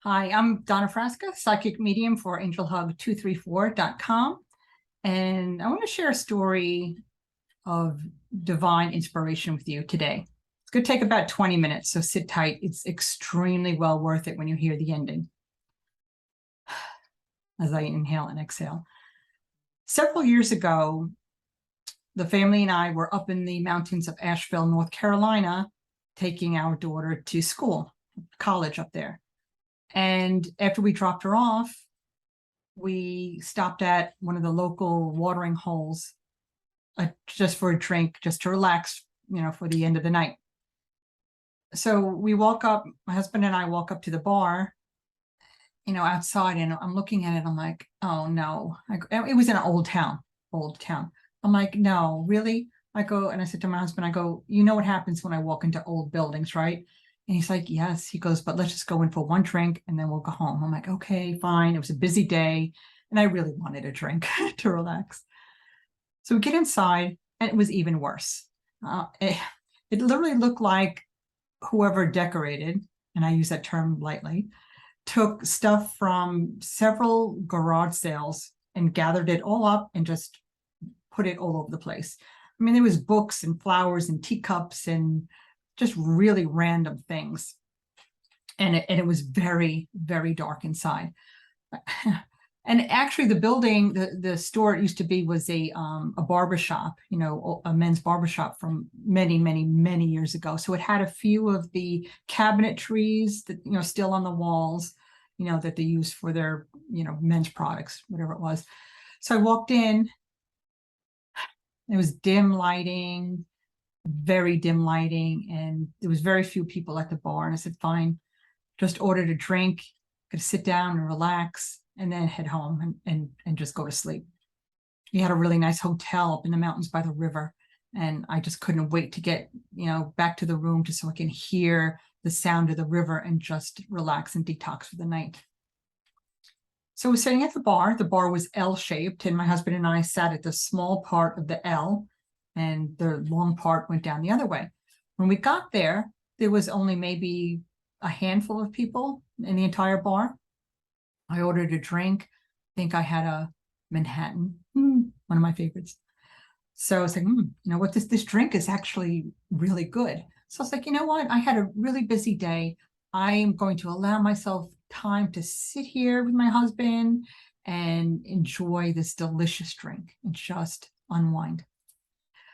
Hi, I'm Donna Frasca, psychic medium for angelhug234.com. And I want to share a story of divine inspiration with you today. It's going to take about 20 minutes, so sit tight. It's extremely well worth it when you hear the ending. As I inhale and exhale. Several years ago, the family and I were up in the mountains of Asheville, North Carolina, taking our daughter to school, college up there. And after we dropped her off, we stopped at one of the local watering holes just for a drink, just to relax, for the end of the night. So we walk up, my husband and I walk up to the bar, outside, and I'm looking at it. I'm like, oh no, it was in an old town. I'm like, no, really? I go, and I said to my husband, I go, you know what happens when I walk into old buildings, right? And he's like, yes. He goes, but let's just go in for one drink and then we'll go home. I'm like, okay, fine. It was a busy day and I really wanted a drink to relax. So we get inside and it was even worse. It literally looked like whoever decorated, and I use that term lightly, took stuff from several garage sales and gathered it all up and just put it all over the place. I mean, there was books and flowers and teacups and just really random things. And it was very, very dark inside. And actually the building, the store it used to be was a barbershop, a men's barbershop from many, many, many years ago. So it had a few of the cabinetries that, still on the walls, that they use for their, men's products, whatever it was. So I walked in, it was dim lighting, very dim lighting, and there was very few people at the bar. And I said, fine, just ordered a drink, could sit down and relax, and then head home and just go to sleep. We had a really nice hotel up in the mountains by the river, and I just couldn't wait to get, back to the room just so I can hear the sound of the river and just relax and detox for the night. So we're sitting at the bar. The bar was L-shaped, and my husband and I sat at the small part of the L, and the long part went down the other way. When we got there, there was only maybe a handful of people in the entire bar. I ordered a drink. I think I had a Manhattan, one of my favorites. So I was like, what, this drink is actually really good. So I was like, you know what? I had a really busy day. I am going to allow myself time to sit here with my husband and enjoy this delicious drink and just unwind.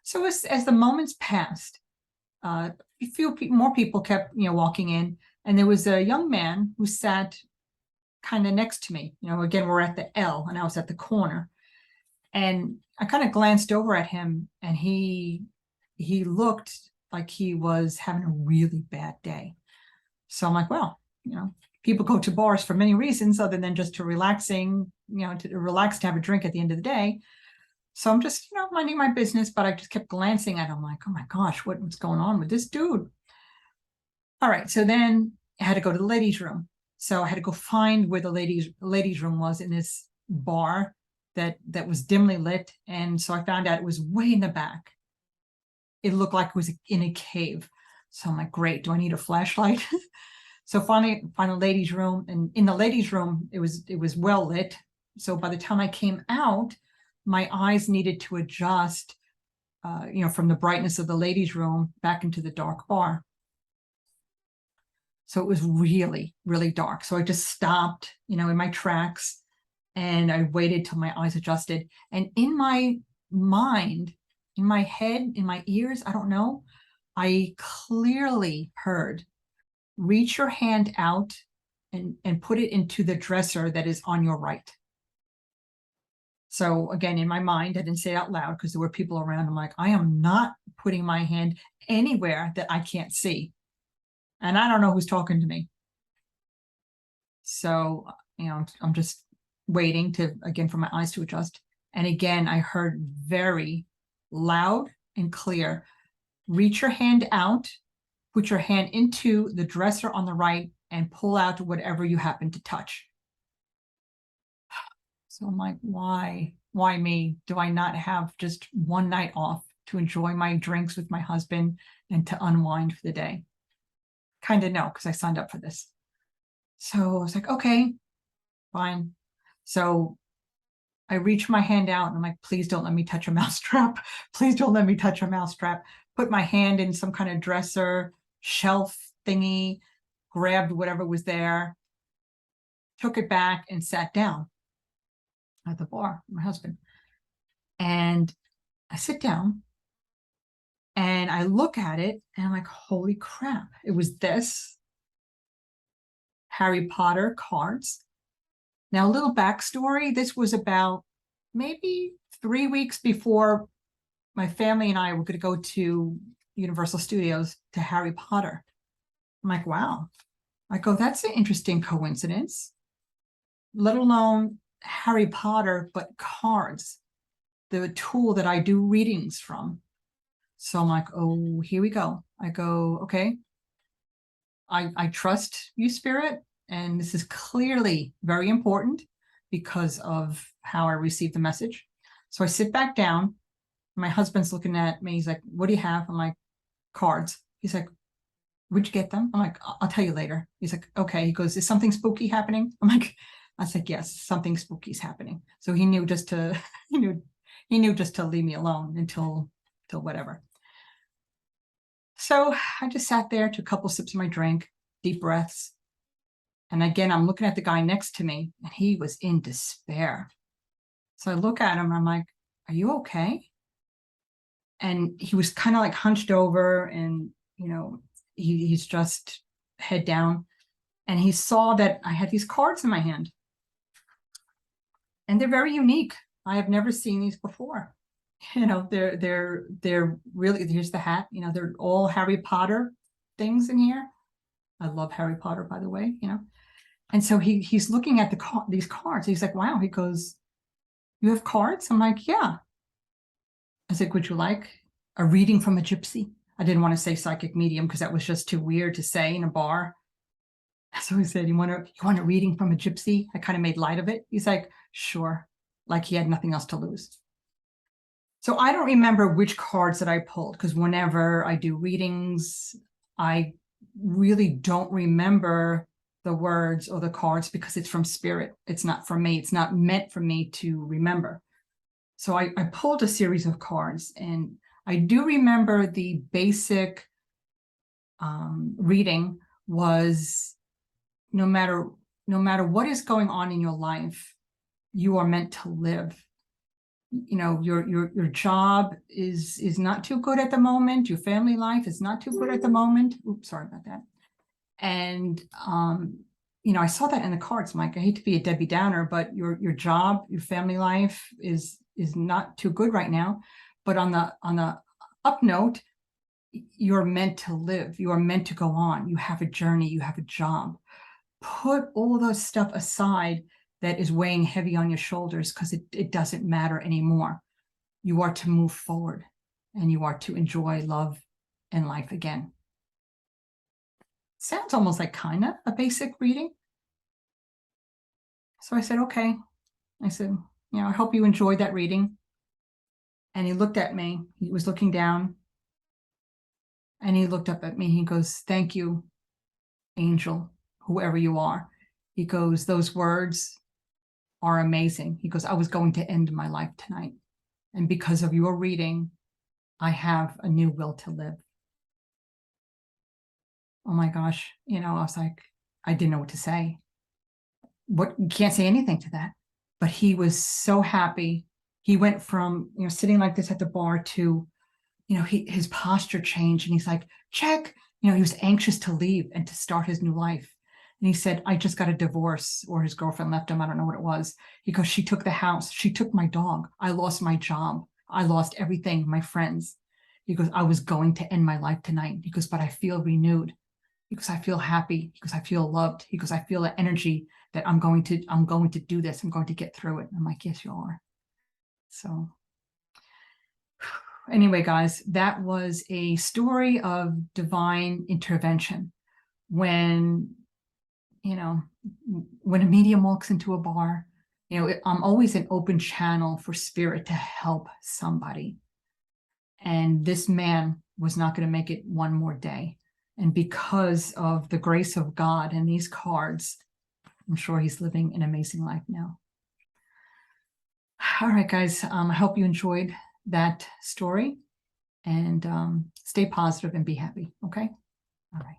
So as the moments passed, a few more people kept, walking in, and there was a young man who sat kind of next to me. Again, we're at the L, and I was at the corner, and I kind of glanced over at him, and he looked like he was having a really bad day. So I'm like, well, people go to bars for many reasons other than just to relaxing, to relax, to have a drink at the end of the day. So I'm just, minding my business, but I just kept glancing at him like, oh my gosh, what's going on with this dude? All right. So then I had to go to the ladies' room. So I had to go find where the ladies' room was in this bar that was dimly lit. And so I found out it was way in the back. It looked like it was in a cave. So I'm like, great. Do I need a flashlight? So finally find a ladies' room. And in the ladies' room, it was well lit. So by the time I came out, my eyes needed to adjust, from the brightness of the ladies' room back into the dark bar. So it was really, really dark. So I just stopped, in my tracks, and I waited till my eyes adjusted. And in my mind, in my head, in my ears, I don't know, I clearly heard, reach your hand out and put it into the dresser that is on your right. So again, in my mind, I didn't say it out loud because there were people around. I'm like, I am not putting my hand anywhere that I can't see. And I don't know who's talking to me. So, I'm just waiting for my eyes to adjust. And again, I heard very loud and clear, reach your hand out, put your hand into the dresser on the right, and pull out whatever you happen to touch. So I'm like, why me? Do I not have just one night off to enjoy my drinks with my husband and to unwind for the day? Kind of no, because I signed up for this. So I was like, okay, fine. So I reach my hand out and I'm like, please don't let me touch a mousetrap. Please don't let me touch a mousetrap. Put my hand in some kind of dresser, shelf thingy, grabbed whatever was there, took it back and sat down at the bar with my husband. And I sit down and I look at it and I'm like, holy crap. It was this Harry Potter cards. Now, a little backstory. This was about maybe 3 weeks before my family and I were going to go to Universal Studios to Harry Potter. I'm like, wow. I go, that's an interesting coincidence, let alone Harry Potter, but cards, the tool that I do readings from. So I'm like, oh, here we go. I go, okay, I trust you, Spirit. And this is clearly very important because of how I received the message. So I sit back down. My husband's looking at me. He's like, what do you have? I'm like, cards. He's like, where'd you get them? I'm like, I'll tell you later. He's like, okay. He goes, is something spooky happening? I'm like, I was like, yes, something spooky is happening. So he knew just to, he knew just to leave me alone until whatever. So I just sat there, took a couple sips of my drink, deep breaths. And again, I'm looking at the guy next to me and he was in despair. So I look at him and I'm like, are you okay? And he was kind of like hunched over and, he's just head down. And he saw that I had these cards in my hand. And they're very unique. I have never seen these before. They're really, here's the hat, they're all Harry Potter things in here. I love Harry Potter, by the way, And so he's looking at these cards. He's like, wow. He goes, you have cards? I'm like, yeah. I was like, would you like a reading from a gypsy? I didn't want to say psychic medium because that was just too weird to say in a bar. So he said, you want a reading from a gypsy? I kind of made light of it. He's like, sure. Like he had nothing else to lose. So I don't remember which cards that I pulled because whenever I do readings, I really don't remember the words or the cards because it's from spirit. It's not from me. It's not meant for me to remember. So I pulled a series of cards and I do remember the basic reading was no matter what is going on in your life, you are meant to live. Your job is not too good at the moment. Your family life is not too good at the moment. Oops, sorry about that. And I saw that in the cards, Mike. I hate to be a Debbie Downer, but your job, your family life is not too good right now. But on the up note, you're meant to live. You are meant to go on. You have a journey. You have a job. Put all those stuff aside that is weighing heavy on your shoulders because it doesn't matter anymore. You are to move forward and you are to enjoy love and life again. Sounds almost like kind of a basic reading. So I said, okay. I said, I hope you enjoyed that reading. And he looked at me. He was looking down. And he looked up at me. He goes, thank you, angel, whoever you are. He goes, those words are amazing. He goes, I was going to end my life tonight. And because of your reading, I have a new will to live. Oh my gosh. I was like, I didn't know what to say. You can't say anything to that. But he was so happy. He went from, sitting like this at the bar to, his posture changed and he's like, check. He was anxious to leave and to start his new life. And he said, I just got a divorce, or his girlfriend left him. I don't know what it was. He goes, she took the house. She took my dog. I lost my job. I lost everything, my friends. He goes, I was going to end my life tonight. He goes, but I feel renewed. He goes, I feel happy. He goes, I feel loved. He goes, I feel the energy that I'm going to do this. I'm going to get through it. I'm like, yes, you are. So anyway, guys, that was a story of divine intervention. When a medium walks into a bar, I'm always an open channel for spirit to help somebody. And this man was not going to make it one more day. And because of the grace of God and these cards, I'm sure he's living an amazing life now. All right, guys, I hope you enjoyed that story, and stay positive and be happy, okay? All right.